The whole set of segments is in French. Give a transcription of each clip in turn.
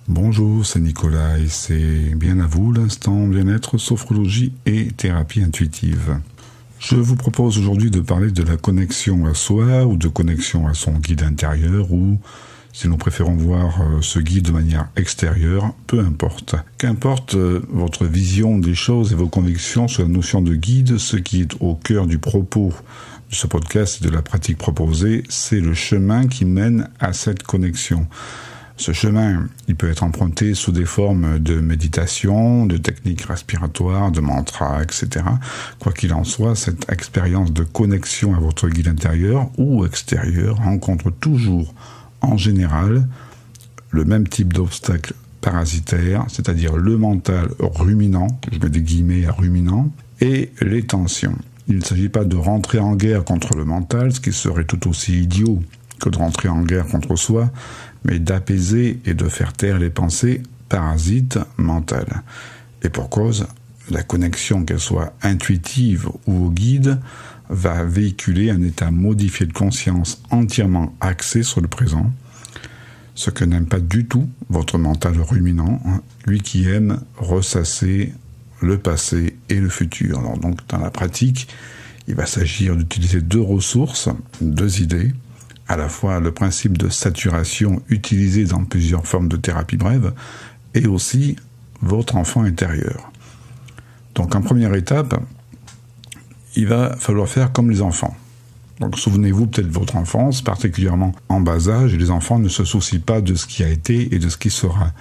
Bonjour, c'est Nicolas et c'est bien à vous l'instant bien-être, sophrologie et thérapie intuitive. Je vous propose aujourd'hui de parler de la connexion à soi ou de connexion à son guide intérieur ou, si nous préférons voir ce guide de manière extérieure, peu importe. Qu'importe votre vision des choses et vos convictions sur la notion de guide, ce qui est au cœur du propos de ce podcast et de la pratique proposée, c'est le chemin qui mène à cette connexion. Ce chemin, il peut être emprunté sous des formes de méditation, de techniques respiratoires, de mantras, etc. Quoi qu'il en soit, cette expérience de connexion à votre guide intérieur ou extérieur rencontre toujours, en général, le même type d'obstacle parasitaire, c'est-à-dire le mental ruminant, je mets des guillemets à ruminant, et les tensions. Il ne s'agit pas de rentrer en guerre contre le mental, ce qui serait tout aussi idiot que de rentrer en guerre contre soi, mais d'apaiser et de faire taire les pensées parasites mentales. Et pour cause, la connexion, qu'elle soit intuitive ou au guide, va véhiculer un état modifié de conscience entièrement axé sur le présent, ce que n'aime pas du tout votre mental ruminant, lui qui aime ressasser le passé et le futur. Alors donc, dans la pratique, il va s'agir d'utiliser deux ressources, deux idées, à la fois le principe de saturation utilisé dans plusieurs formes de thérapie brève, et aussi votre enfant intérieur. Donc en première étape, il va falloir faire comme les enfants. Donc souvenez-vous peut-être de votre enfance, particulièrement en bas âge, et les enfants ne se soucient pas de ce qui a été et de ce qui sera.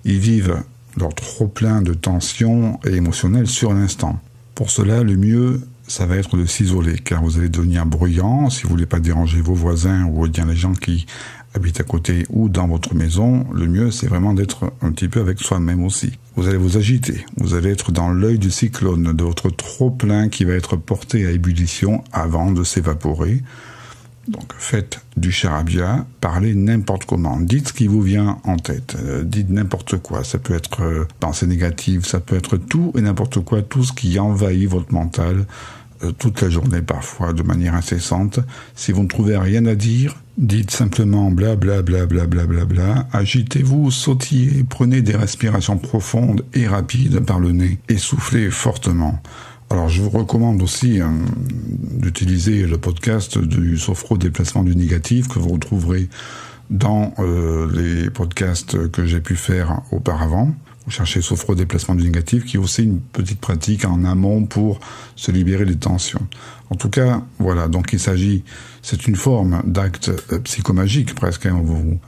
Ils vivent leur trop-plein de tensions et émotionnelles sur l'instant. Pour cela, le mieux, ça va être de s'isoler, car vous allez devenir bruyant si vous voulez pas déranger vos voisins ou bien les gens qui habitent à côté ou dans votre maison. Le mieux, c'est vraiment d'être un petit peu avec soi-même aussi. Vous allez vous agiter, vous allez être dans l'œil du cyclone de votre trop-plein qui va être porté à ébullition avant de s'évaporer. Donc faites du charabia, parlez n'importe comment, dites ce qui vous vient en tête, dites n'importe quoi, ça peut être pensée négative, ça peut être tout et n'importe quoi, tout ce qui envahit votre mental toute la journée parfois de manière incessante. Si vous ne trouvez rien à dire, dites simplement bla bla bla bla bla bla bla, agitez-vous, sautillez, prenez des respirations profondes et rapides par le nez et soufflez fortement. Alors je vous recommande aussi d'utiliser le podcast du sophro-déplacement du négatif que vous retrouverez dans les podcasts que j'ai pu faire auparavant. Vous cherchez sophro-déplacement du négatif, qui est aussi une petite pratique en amont pour se libérer des tensions. En tout cas, voilà, donc c'est une forme d'acte psychomagique presque. Vous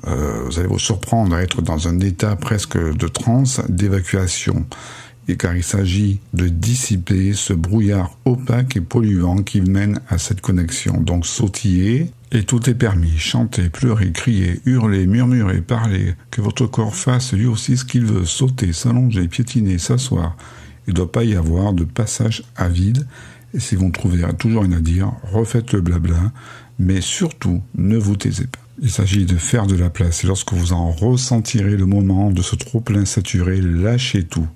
allez vous surprendre à être dans un état presque de transe, d'évacuation. Et car il s'agit de dissiper ce brouillard opaque et polluant qui mène à cette connexion. Donc sautiller, et tout est permis. Chanter, pleurer, crier, hurler, murmurer, parler, que votre corps fasse lui aussi ce qu'il veut, sauter, s'allonger, piétiner, s'asseoir. Il ne doit pas y avoir de passage à vide. Et si vous trouvez toujours rien à dire, refaites le blabla, mais surtout, ne vous taisez pas. Il s'agit de faire de la place, et lorsque vous en ressentirez le moment de ce trop-plein saturé, lâchez tout.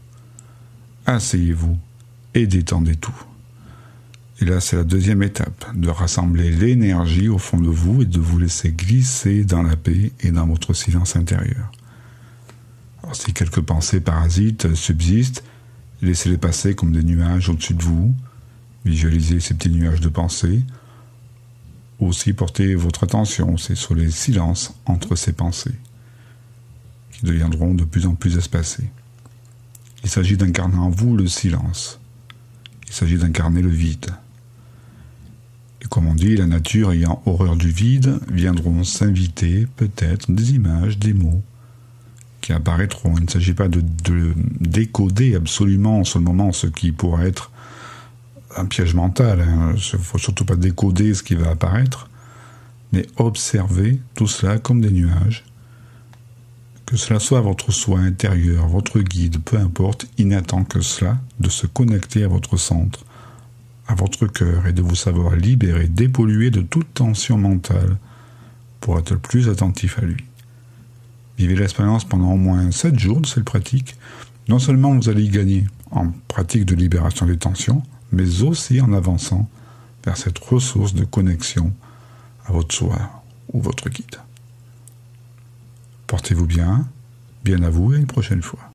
Asseyez-vous et détendez tout. Et là, c'est la deuxième étape, de rassembler l'énergie au fond de vous et de vous laisser glisser dans la paix et dans votre silence intérieur. Alors, si quelques pensées parasites subsistent, laissez-les passer comme des nuages au-dessus de vous. Visualisez ces petits nuages de pensées. Aussi, portez votre attention sur les silences entre ces pensées, qui deviendront de plus en plus espacés. Il s'agit d'incarner en vous le silence. Il s'agit d'incarner le vide. Et comme on dit, la nature ayant horreur du vide, viendront s'inviter peut-être des images, des mots qui apparaîtront. Il ne s'agit pas de décoder absolument en ce moment ce qui pourrait être un piège mental. Il ne faut surtout pas décoder ce qui va apparaître, mais observer tout cela comme des nuages. Que cela soit votre soi intérieur, votre guide, peu importe, il n'attend que cela, de se connecter à votre centre, à votre cœur, et de vous savoir libéré, dépollué de toute tension mentale, pour être plus attentif à lui. Vivez l'expérience pendant au moins 7 jours de cette pratique. Non seulement vous allez y gagner en pratique de libération des tensions, mais aussi en avançant vers cette ressource de connexion à votre soi ou votre guide. Portez-vous bien, Bien à vous et à une prochaine fois.